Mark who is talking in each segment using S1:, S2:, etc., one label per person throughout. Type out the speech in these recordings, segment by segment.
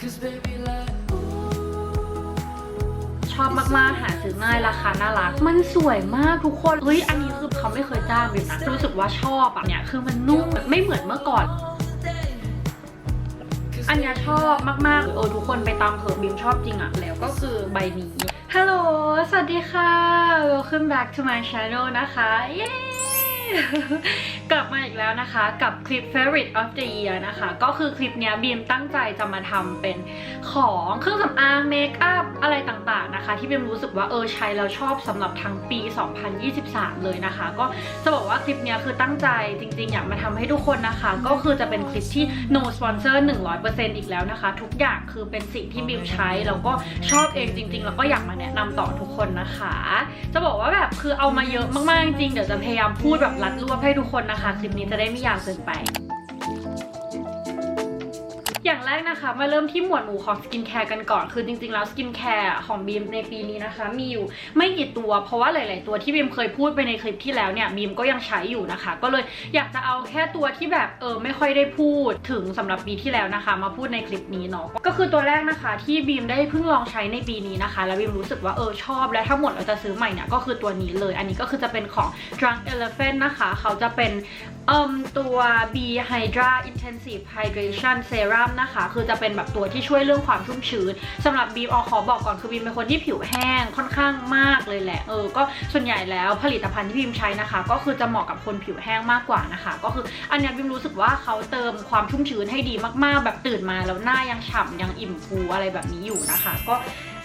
S1: ชอบมากๆหาซื้อง่ายราคาน่ารักมันสวยมากทุกคนเฮ้ยอันนี้คือเขาไม่เคยจ้างบิมนะรู้สึกว่าชอบอ่ะเนี่ยคือมันนุ่มไม่เหมือนเมื่อก่อนอันนี้ชอบมากๆทุกคนไปตามเถอะบิมชอบจริงอ่ะแล้วก็คือใบนี้ฮัลโหลสวัสดีค่ะ welcome back to my channel นะคะเย้กลับมาอีกแล้วนะคะกับคลิป favorite of the year นะคะก็คือคลิปเนี้ยบีมตั้งใจจะมาทำเป็นของเครื่องสำอางเมคอัพอะไรต่างๆนะคะที่บีมรู้สึกว่าใช้แล้วชอบสำหรับทั้งปี 2023 เลยนะคะก็จะบอกว่าคลิปเนี้ยคือตั้งใจจริงๆอยากมาทำให้ทุกคนนะคะก็คือจะเป็นคลิปที่ no sponsor 100% อีกแล้วนะคะทุกอย่างคือเป็นสิ่งที่บีมใช้แล้วก็ชอบเองจริงๆแล้วก็อยากมาแนะนำต่อทุกคนนะคะจะบอกว่าแบบคือเอามาเยอะมากๆจริงๆเดี๋ยวจะพยายามพูดแบบรัดรวบให้ทุกคนนะคะคลิปนี้จะได้ไม่ยาวเกินไปอย่างแรกนะคะมาเริ่มที่หมวดหมู่ของสกินแคร์กันก่อนคือจริงๆแล้วสกินแคร์ของบีมในปีนี้นะคะมีอยู่ไม่กี่ตัวเพราะว่าหลายๆตัวที่บีมเคยพูดไปในคลิปที่แล้วเนี่ยบีมก็ยังใช้อยู่นะคะก็เลยอยากจะเอาแค่ตัวที่แบบไม่ค่อยได้พูดถึงสำหรับปีที่แล้วนะคะมาพูดในคลิปนี้เนาะก็คือตัวแรกนะคะที่บีมได้เพิ่งลองใช้ในปีนี้นะคะแล้วบีมรู้สึกว่าชอบและทั้งหมดเราจะซื้อใหม่เนี่ยก็คือตัวนี้เลยอันนี้ก็คือจะเป็นของ Drunk Elephant นะคะเขาจะเป็นตัว B Hydra Intensive Hydration Serum นะคะคือจะเป็นแบบตัวที่ช่วยเรื่องความชุ่มชื้นสำหรับบีมขอบอกก่อนคือบีมเป็นคนที่ผิวแห้งค่อนข้างมากเลยแหละก็ส่วนใหญ่แล้วผลิตภัณฑ์ที่บีมใช้นะคะก็คือจะเหมาะกับคนผิวแห้งมากกว่านะคะก็คืออันนี้บีมรู้สึกว่าเขาเติมความชุ่มชื้นให้ดีมากๆแบบตื่นมาแล้วหน้ายังฉ่ำยังอิ่มฟูอะไรแบบนี้อยู่นะคะก็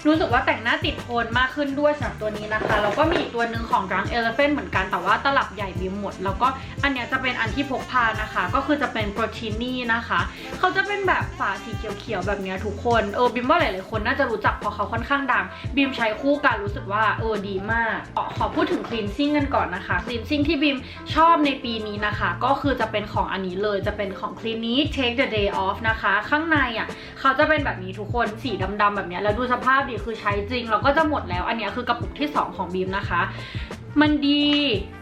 S1: รู้สึกว่าแต่งหน้าติดโทนมากขึ้นด้วยสำหรับตัวนี้นะคะแล้วก็มีอีกตัวหนึ่งของ Drunk Elephant เหมือนกันแต่ว่าตลับใหญ่บีมหมดแล้วก็อันนี้จะเป็นอันที่พกพานะคะก็คือจะเป็นโปรตีนี่นะคะเขาจะเป็นแบบฝาสีเขียวๆแบบนี้ทุกคนบีมว่าหลายๆคนน่าจะรู้จักเพราะเขาค่อนข้างดังบีมใช้คู่กันรู้สึกว่าดีมากขอพูดถึง cleansing กันก่อนนะคะ cleansing ที่บีมชอบในปีนี้นะคะก็คือจะเป็นของอันนี้เลยจะเป็นของ Clinique Take the Day Off นะคะข้างในเขาจะเป็นแบบนี้ทุกคนสีดำๆแบบนี้แล้วดูสภาพคือใช้จริงเราก็จะหมดแล้วอันนี้คือกระปุกที่2ของบีมนะคะมันดี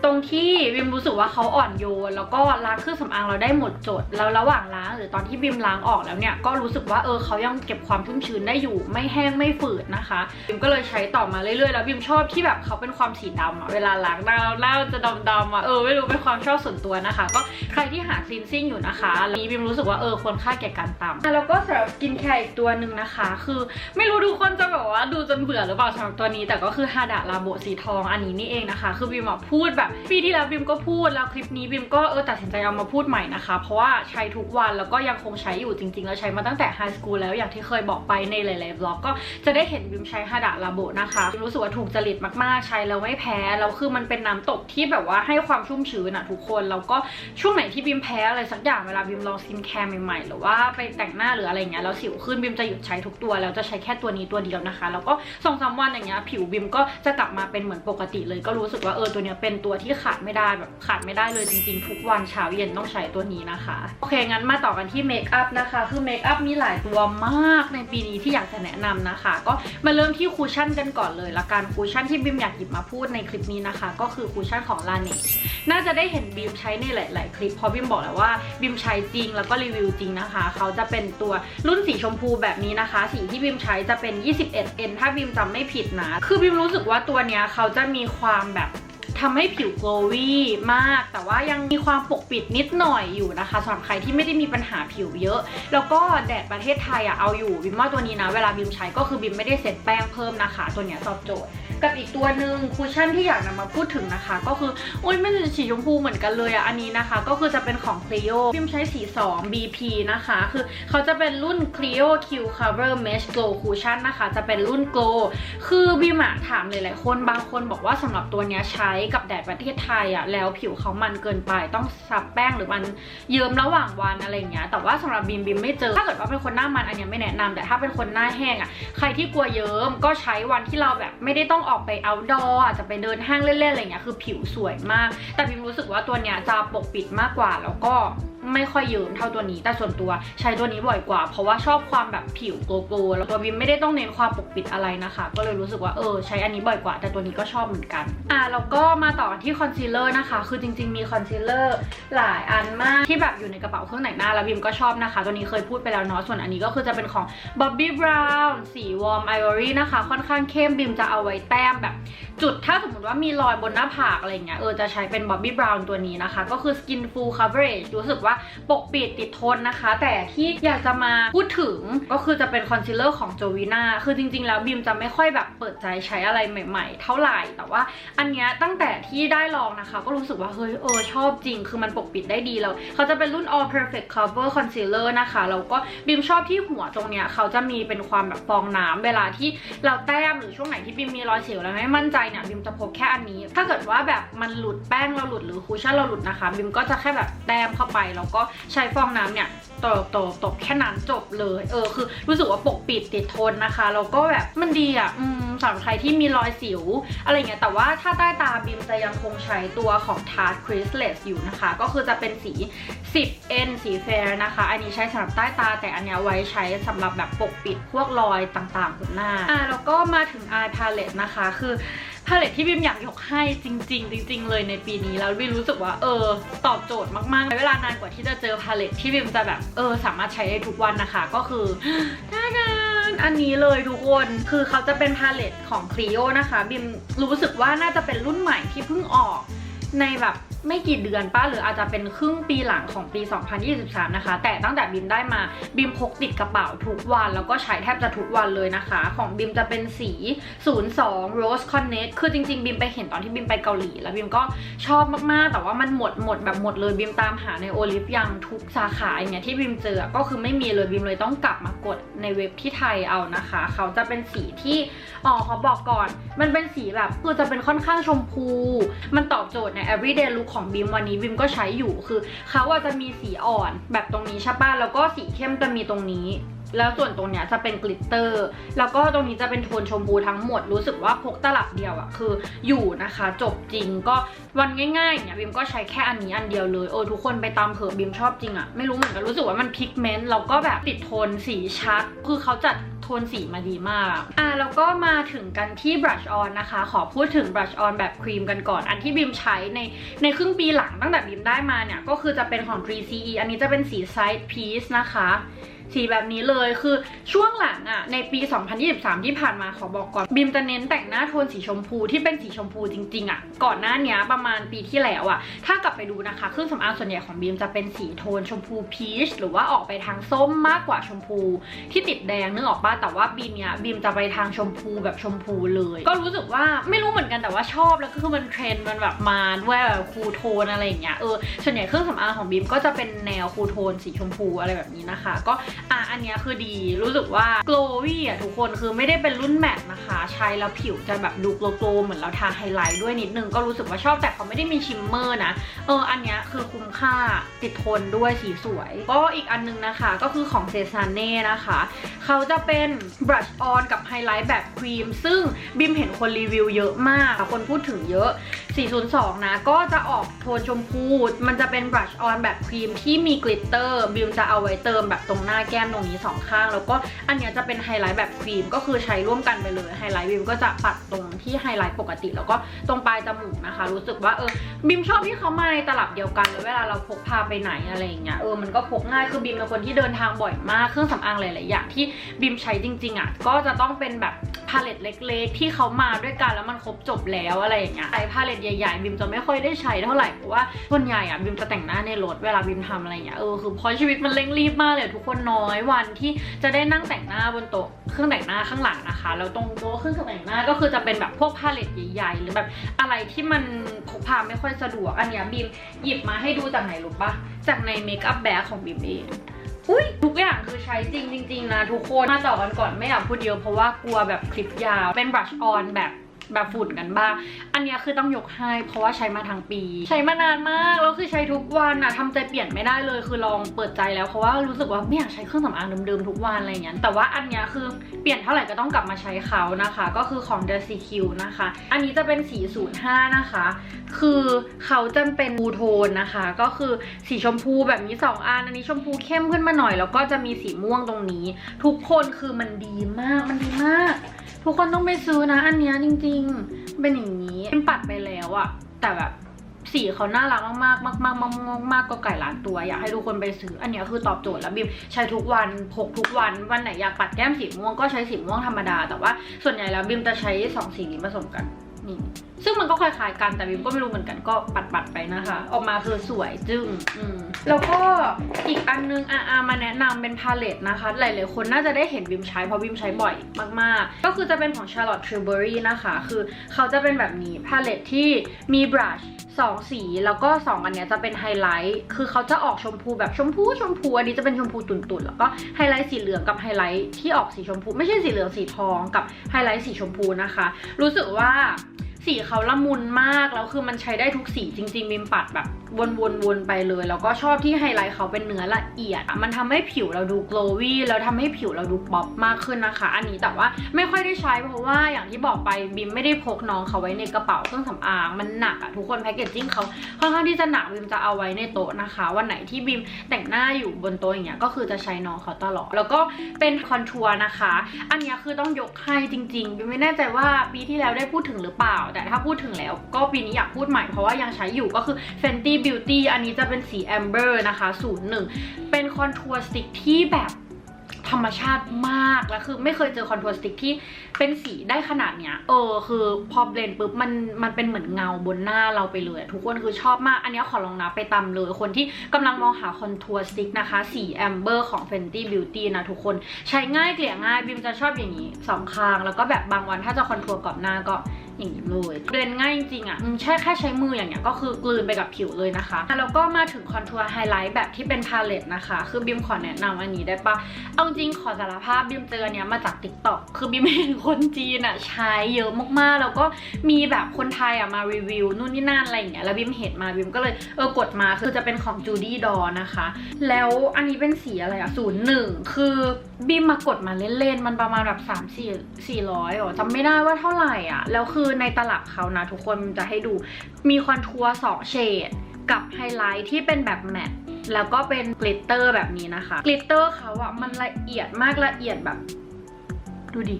S1: ตรงที่บีมรู้สึกว่าเขาอ่อนโยนแล้วก็ล้างเครื่องสำอางเราได้หมดจดแล้วระหว่างล้างหรือตอนที่บีมล้างออกแล้วเนี่ยก็รู้สึกว่าเขายังเก็บความชุ่มชื้นได้อยู่ไม่แห้งไม่ฝืดนะคะบีมก็เลยใช้ต่อมาเรื่อยๆแล้วบีมชอบที่แบบเขาเป็นความสีดำเวลาล้างหน้าจะดำๆไม่รู้เป็นความชอบส่วนตัวนะคะก็ใครที่หาคลีนซิ่งอยู่นะคะนี้บีมรู้สึกว่าควรค่าแก่การตำแล้วก็สำหรับสกินแคร์อีกตัวหนึ่งนะคะคือไม่รู้ทุกคนจะแบบว่าดูจนเบื่อหรือเปล่าสำหรับตัวนี้แต่ก็คือฮาดะลาโบสีทองอันนี้นี่เองนะคะคือบีมพูดแบบปีที่แล้วบิมก็พูดแล้วคลิปนี้บิมก็ตัดสินใจเอามาพูดใหม่นะคะเพราะว่าใช้ทุกวันแล้วก็ยังคงใช้อยู่จริงๆแล้วใช้มาตั้งแต่ไฮสคูลแล้วอย่างที่เคยบอกไปในหลายๆบล็อกก็จะได้เห็นบิมใช้ฮาดะลาโบนะคะรู้สึกว่าถูกจริตมากๆใช้แล้วไม่แพ้แล้วคือมันเป็นน้ำตกที่แบบว่าให้ความชุ่มชื้นทุกคนแล้วก็ช่วงไหนที่บิมแพ้อะไรสักอย่างเวลาบิมลองสกินแคร์ใหม่ๆหรือว่าไปแต่งหน้าหรืออะไรเงี้ยแล้วสิวขึ้นบิมจะหยุดใช้ทุกตัวแล้วจะใช้แค่ตัวนี้ตัวเดียวนะคะแล้วก็2-3 วันอย่างเงี้ยผิวบิมก็จะกลับมาเป็นเหมือนปกติเลยก็รู้สึกว่าตัวเนี้ยเป็นตัวที่ขาดไม่ได้แบบขาดไม่ได้เลยจริงๆทุกวันเช้าเย็นต้องใช้ตัวนี้นะคะโอเคงั้นมาต่อกันที่เมคอัพนะคะคือเมคอัพมีหลายตัวมากในปีนี้ที่อยากจะแนะนำนะคะก็มาเริ่มที่คูชั่นกันก่อนเลยละกันคูชั่นที่บิมอยากหยิบมาพูดในคลิปนี้นะคะก็คือคูชั่นของ Laneige น่าจะได้เห็นบิมใช้ในหลายๆคลิปเพราะบิมบอกแล้วว่าบิมใช้จริงแล้วก็รีวิวจริงนะคะเขาจะเป็นตัวรุ่นสีชมพูแบบนี้นะคะสีที่บิมใช้จะเป็น 21N ถ้าบิมจำไม่ผิดนะคือบิมรู้สึกว่าตัวเนี้ยเขาจะมีความแบบทำให้ผิวโกลวี่มากแต่ว่ายังมีความปกปิดนิดหน่อยอยู่นะคะสำหรับใครที่ไม่ได้มีปัญหาผิวเยอะแล้วก็แดดประเทศไทยเอาอยู่บิมว่าตัวนี้นะเวลาบิมใช้ก็คือบิมไม่ได้เซ็ตแป้งเพิ่มนะคะตัวเนี้ยตอบโจทย์กับอีกตัวหนึ่งคูชั่นที่อยากนำมาพูดถึงนะคะก็คือไม่ใช่สีชมพูเหมือนกันเลยอันนี้นะคะก็คือจะเป็นของ Clio บิมใช้สี2 BP นะคะคือเขาจะเป็นรุ่น Clio Q Cover Mesh Glow Cushion นะคะจะเป็นรุ่น Glow คือบิมถามหลายๆคนบางคนบอกว่าสำหรับตัวเนี้ยใช้กับแดดประเทศไทยแล้วผิวเขามันเกินไปต้องซับแป้งหรือมันเยิ้มระหว่างวันอะไรอย่างเงี้ยแต่ว่าสำหรับบิมไม่เจอถ้าเกิดว่าเป็นคนหน้ามันอันนี้ไม่แนะนำแต่ถ้าเป็นคนหน้าแห้งใครที่กลัวเยิ้มก็ใช้วันที่เราแบบไม่ได้ต้องออกไปoutdoorอาจจะไปเดินห้างเล่นๆอะไรเงี้ยคือผิวสวยมากแต่บิมรู้สึกว่าตัวเนี้ยจะปกปิดมากกว่าแล้วก็ ไม่ค่อยเยิ้มเท่าตัวนี้แต่ส่วนตัวใช้ตัวนี้บ่อยกว่าเพราะว่าชอบความแบบผิวโกลว์แล้วตัวบีมไม่ได้ต้องเน้นความปกปิดอะไรนะคะก็เลยรู้สึกว่าใช้อันนี้บ่อยกว่าแต่ตัวนี้ก็ชอบเหมือนกันแล้วก็มาต่อที่คอนซีลเลอร์นะคะคือจริงๆมีคอนซีลเลอร์หลายอันมากที่แบบอยู่ในกระเป๋าเครื่องแต่งหน้าแล้วบีมก็ชอบนะคะตัวนี้เคยพูดไปแล้วเนาะส่วนอันนี้ก็คือจะเป็นของ Bobbi Brown สี Warm Ivory นะคะค่อนข้างเข้มบีมจะเอาไว้แต้มแบบจุดถ้าสมมติว่ามีรอยบนหน้าผากอะไรเงี้ยจะใช้เป็น Bobbi Brown ตัวนี้นะคะก็คือ Skin Full Coverage รู้สึกว่าปกปิดติดทนนะคะแต่ที่อยากจะมาพูดถึงก็คือจะเป็นคอนซีลเลอร์ของ Jovina คือจริงๆแล้วบีมจะไม่ค่อยแบบเปิดใจใช้อะไรใหม่ๆเท่าไหร่แต่ว่าอันเนี้ยตั้งแต่ที่ได้ลองนะคะก็รู้สึกว่าเฮ้ยชอบจริงคือมันปกปิดได้ดีแล้วเขาจะเป็นรุ่น All Perfect Cover Concealer นะคะแล้วก็บีมชอบที่หัวตรงเนี้ยเขาจะมีเป็นความแบบฟองน้ำเวลาที่เราแต้มหรือช่วงไหนที่บีมมีรอยสิวแล้วไม่มั่นใจเนี่ยบีมจะพกแค่อันนี้ถ้าเกิดว่าแบบมันหลุดแป้งเราหลุดหรือคุชชั่นเราหลุดนะคะบีมก็จะแค่แบบแต้มเข้าไปแล้วก็ใช้ฟองน้ำเนี่ยตบแค่นั้นจบเลยคือรู้สึกว่าปกปิดติดทนนะคะแล้วก็แบบมันดีอ่ะสำหรับใครที่มีรอยสิวอะไรเงี้ยแต่ว่าถ้าใต้ตาบีมจะยังคงใช้ตัวของ Tarte Creaseless อยู่นะคะก็คือจะเป็นสี 10N สีแฟร์นะคะอันนี้ใช้สำหรับใต้ตาแต่อันนี้ไว้ใช้สำหรับแบบปกปิดพวกรอยต่างๆบนหน้าแล้วก็มาถึง Eye Palette นะคะคือพาเลตที่บีมอยากยกให้จริงๆเลยในปีนี้แล้วบีมรู้สึกว่าตอบโจทย์มากๆใช้เวลานานกว่าที่จะเจอพาเลตที่บีมจะแบบสามารถใช้ได้ทุกวันนะคะก็คืออันนี้เลยทุกคนคือเขาจะเป็นพาเลตของ Clio นะคะบีมรู้สึกว่าน่าจะเป็นรุ่นใหม่ที่เพิ่งออกในแบบไม่กี่เดือนป้าหรืออาจจะเป็นครึ่งปีหลังของปี 2023 นะคะแต่ตั้งแต่บีมได้มาบีมพกติดกระเป๋าทุกวันแล้วก็ใช้แทบจะทุกวันเลยนะคะของบีมจะเป็นสี 02 Rose Connect คือจริงๆบีมไปเห็นตอนที่บีมไปเกาหลีแล้วบีมก็ชอบมากๆแต่ว่ามันหมดแบบหมดเลยบีมตามหาในโอลิฟยังทุกสาขาอย่างเงี้ยที่บีมเจอก็คือไม่มีเลยบีมเลยต้องกลับมากดในเว็บที่ไทยเอานะคะเขาจะเป็นสีที่เขาบอกก่อนมันเป็นสีแบบคือจะเป็นค่อนข้างชมพูมันตอบโจทย์ใน everyday look ของบีมวันนี้บีมก็ใช้อยู่คือเขาจะมีสีอ่อนแบบตรงนี้ใช่ป่ะแล้วก็สีเข้มจะมีตรงนี้แล้วส่วนตรงเนี้ยจะเป็นกลิตเตอร์แล้วก็ตรงนี้จะเป็นโทนชมพูทั้งหมดรู้สึกว่าพกตลับเดียวคืออยู่นะคะจบจริงก็วันง่ายๆเนี่ยบีมก็ใช้แค่อันนี้อันเดียวเลยทุกคนไปตามเถอะบีมชอบจริงไม่รู้เหมือนกันรู้สึกว่ามันพิกเมนต์แล้วก็แบบติดโทนสีชัดคือเขาจัดโทนสีมาดีมากแล้วก็มาถึงกันที่ brush on นะคะขอพูดถึง brush on แบบครีมกันก่อนอันที่บีมใช้ในครึ่งปีหลังตั้งแต่บีมได้มาเนี่ยก็คือจะเป็นของ 3CE อันนี้จะเป็นสี side piece นะคะสีแบบนี้เลยคือช่วงหลังในปี 2023 ที่ผ่านมาขอบอกก่อนบีมจะเน้นแต่งหน้าโทนสีชมพูที่เป็นสีชมพูจริงๆก่อนหน้านี้ประมาณปีที่แล้วถ้ากลับไปดูนะคะเครื่องสำอางส่วนใหญ่ของบีมจะเป็นสีโทนชมพูพีชหรือว่าออกไปทางส้มมากกว่าชมพูที่ติดแดงนึกออกป่ะแต่ว่าปีนี้บีมจะไปทางชมพูแบบชมพูเลยก็รู้สึกว่าไม่รู้เหมือนกันแต่ว่าชอบแล้วก็คือมันเทรนด์มันแบบมาด้วยแบบคูลโทนอะไรอย่างเงี้ยส่วนใหญ่เครื่องสำอางของบีมก็จะเป็นแนวคูลโทนสีชมพูอะไรแบบนี้นะคะก็อันนี้คือดีรู้สึกว่า glowy ทุกคนคือไม่ได้เป็นรุ่นแมตต์นะคะใช้แล้วผิวจะแบบดูโกลว์เหมือนเราทาไฮไลท์ด้วยนิดนึงก็รู้สึกว่าชอบแต่เขาไม่ได้มีชิมเมอร์นะอันนี้คือคุ้มค่าติดทนด้วยสีสวยก็อีกอันนึงนะคะก็คือของเซซานเน่นะคะเขาจะเป็น brush on กับไฮไลท์แบบครีมซึ่งบีมเห็นคนรีวิวเยอะมากคนพูดถึงเยอะ402นะก็จะออกโทนชมพูมันจะเป็น brush on แบบครีมที่มีกลิตเตอร์บีมจะเอาไว้เติมแบบตรงหน้าแก้มตรงนี้2ข้างแล้วก็อันนี้จะเป็นไฮไลท์แบบครีมก็คือใช้ร่วมกันไปเลยไฮไลท์บีมก็จะปัดตรงที่ไฮไลท์ปกติแล้วก็ตรงปลายจมูกนะคะรู้สึกว่าบีมชอบที่เขามาในตลับเดียวกันแล้วเวลาเราพกพาไปไหนอะไรอย่างเงี้ยมันก็พกง่ายคือบีมเป็นคนที่เดินทางบ่อยมากเครื่องสำอางหลายๆอย่างที่บีมใช้จริงๆก็จะต้องเป็นแบบพาเลตเล็กๆที่เขามาด้วยกันแล้วมันครบจบแล้วอะไรอย่างเงี้ยไอ้พาเลตใหญ่ๆบีมจะไม่ค่อยได้ใช้เท่าไหร่เพราะว่าส่วนใหญ่บีมจะแต่งหน้าในรถเวลาบีมทำอะไรอย่างเงี้ยคือเพราะชีวิตมันเร่งรีบมากเลยทุกคนน้อยวันที่จะได้นั่งแต่งหน้าบนโต๊ะเครื่องแต่งหน้าข้างหลังนะคะแล้วตรงโต๊ะเครื่องแต่งหน้าก็คือจะเป็นแบบพวกพาเลตใหญ่ๆหรือแบบอะไรที่มันพกพาไม่ค่อยสะดวกอันเนี้ยบีมหยิบมาให้ดูจากไหนรู้ปะจากในเมคอัพแบ็คของบีมเองทุกอย่างคือใช้จริงๆนะทุกคนมาต่อกันก่อนไม่อยากพูดเยอะเพราะว่ากลัวแบบคลิปยาวเป็น brush on แบบ แบบฝุ่นกันบ้างอันนี้คือต้องยกให้เพราะว่าใช้มาทั้งปีใช้มานานมากแล้วคือใช้ทุกวันอะทำใจเปลี่ยนไม่ได้เลยคือลองเปิดใจแล้วเพราะว่ารู้สึกว่าไม่อยากใช้เครื่องสำอางเดิมๆทุกวันอะไรอย่างเงี้ยแต่ว่าอันนี้คือเปลี่ยนเท่าไหร่ก็ต้องกลับมาใช้เขานะคะก็คือของ The CQ นะคะอันนี้จะเป็นสี05นะคะคือเขาจะเป็นบูโทนนะคะก็คือสีชมพูแบบนี้2อันอันนี้ชมพูเข้มขึ้นมาหน่อยแล้วก็จะมีสีม่วงตรงนี้ทุกคนคือมันดีมากทุกคนต้องไปซื้อนะอันนี้จริงๆเป็นอย่างนี้เป็นปัดไปแล้วอะแต่แบบสีเขาน่ารักมากก็ไก่ล้านตัวอยากให้ทุกคนไปซื้ออันนี้คือตอบโจทย์แล้วบิมใช้ทุกวันพกทุกวันวันไหนอยากปัดแก้มสีม่วงก็ใช้สีม่วงธรรมดาแต่ว่าส่วนใหญ่แล้วบิมจะใช้2สีนี้ผสมกันนี่ซึ่งมันก็คล้ายๆกันแต่บิมก็ไม่รู้เหมือนกันก็ปัดไปนะคะออกมาคือสวยจึ้งแล้วก็อีกอันนึงมาแนะนำเป็นพาเลตนะคะหลายๆคนน่าจะได้เห็นบิมใช้เพราะบิมใช้บ่อยมากๆก็คือจะเป็นของ Charlotte Tilbury นะคะคือเขาจะเป็นแบบนี้พาเลตที่มีบรัช2สีแล้วก็2อันเนี้ยจะเป็นไฮไลท์คือเขาจะออกชมพูแบบชมพูอันนี้จะเป็นชมพูตุ่นๆแล้วก็ไฮไลท์สีเหลืองกับไฮไลท์ที่ออกสีชมพูไม่ใช่สีเหลืองสีทองกับไฮไลท์สีชมพูนะคะรู้สึกว่าสีเขาละมุนมากแล้วคือมันใช้ได้ทุกสีจริงๆบิมปัดแบบวนไปเลยแล้วก็ชอบที่ไฮไลท์เขาเป็นเนื้อละเอียดมันทำให้ผิวเราดู glowy แล้วทำให้ผิวเราดูป๊อปมากขึ้นนะคะอันนี้แต่ว่าไม่ค่อยได้ใช้เพราะว่าอย่างที่บอกไปบิมไม่ได้พกน้องเขาไว้ในกระเป๋าเครื่องสำอางมันหนักทุกคนแพคเกจจิ้งเขาค่อนข้างที่จะหนักบิมจะเอาไว้ในโต๊ะนะคะวันไหนที่บิมแต่งหน้าอยู่บนโต๊ะอย่างเงี้ยก็คือจะใช้น้องเขาตลอดแล้วก็เป็นคอนทัวร์นะคะอันนี้คือต้องยกให้จริงๆบิมไม่แน่ใจว่าปีที่แล้วได้พูดถึงหรือเปล่าแต่ถ้าพูดถึงแล้วก็ปีนี้อยากพูดใหม่เพราะว่ายังใช้อยู่ก็คือ Fenty Beauty อันนี้จะเป็นสี Amber นะคะ01เป็นคอนทัวร์สติ๊กที่แบบธรรมชาติมากแล้วคือไม่เคยเจอคอนทัวร์สติ๊กที่เป็นสีได้ขนาดเนี้ยคือพอเบลนด์ปุ๊บมันเป็นเหมือนเงาบนหน้าเราไปเลยทุกคนคือชอบมากอันนี้ขอลองนับไปตามเลยคนที่กำลังมองหาคอนทัวร์สติ๊กนะคะสี Amber ของ Fenty Beauty นะทุกคนใช้ง่ายเกลี่ยง่ายบิมจะชอบอย่างนี้2ข้างแล้วก็แบบบางวันถ้าจะคอนทัวร์กรอบหน้าก็อย่างนี้เลยเบลนง่ายจริงๆแค่ใช้มืออย่างเงี้ยก็คือกลืนไปกับผิวเลยนะคะแล้วก็มาถึงคอนทัวร์ไฮไลท์แบบที่เป็นพาเลตนะคะคือบิมขอแนะนำอันนี้ได้ปะเอาจริงขอสารภาพบิมเจออันเนี้ยมาจาก TikTok คือบิมเห็นคนจีนใช้เยอะมากๆแล้วก็มีแบบคนไทยมารีวิวนู่นนี่นั่นอะไรอย่างเงี้ยแล้วบิมเห็นมาบิมก็เลยกดมาคือจะเป็นของ Judy Doll นะคะแล้วอันนี้เป็นสีอะไร01คือบิมมากดมาเล่นๆมันประมาณแบบ400จำไม่ได้ว่าเท่าไหร่แล้วคือในตลับเขานะทุกคนจะให้ดูมีคอนทัวร์2เฉดกับไฮไลท์ที่เป็นแบบแมตต์แล้วก็เป็นกลิตเตอร์แบบนี้นะคะกลิตเตอร์เขามันละเอียดมากละเอียดแบบดูดิ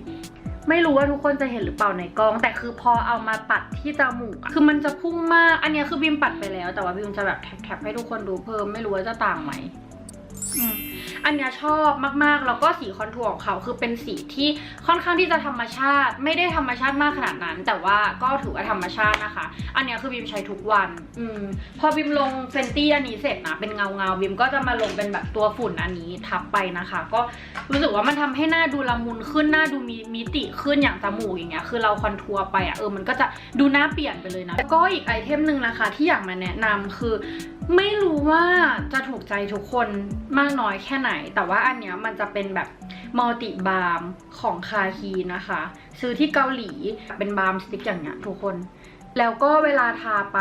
S1: ไม่รู้ว่าทุกคนจะเห็นหรือเปล่าในกล้องแต่คือพอเอามาปัดที่จมูกคือมันจะพุ่งมากอันนี้คือบิมปัดไปแล้วแต่ว่าบิมจะแบบแท็บให้ทุกคนดูเพิ่มไม่รู้ว่าจะต่างไหมอันนี้ชอบมากๆแล้วก็สีคอนทัวร์ของเขาคือเป็นสีที่ค่อนข้างที่จะธรรมชาติไม่ได้ธรรมชาติมากขนาดนั้นแต่ว่าก็ถือว่าธรรมชาตินะคะอันนี้คือบิมใช้ทุกวันพอบิมลงเฟนตี้อันนี้เสร็จนะเป็นเงาบิมก็จะมาลงเป็นแบบตัวฝุ่นอันนี้ทับไปนะคะก็รู้สึกว่ามันทำให้หน้าดูละมุนขึ้นหน้าดูมีมิติขึ้นอย่างจมูกอย่างเงี้ยคือเราคอนทัวร์ไปมันก็จะดูหน้าเปลี่ยนไปเลยนะแล้วก็อีกไอเทมหนึ่งนะคะที่อยากมาแนะนำคือไม่รู้ว่าจะถูกใจทุกคนมากน้อยแค่ไหนแต่ว่าอันเนี้ยมันจะเป็นแบบมัลติบาล์มของคาฮีนะคะซื้อที่เกาหลีเป็นบาล์มสติ๊กอย่างเงี้ยทุกคนแล้วก็เวลาทาไป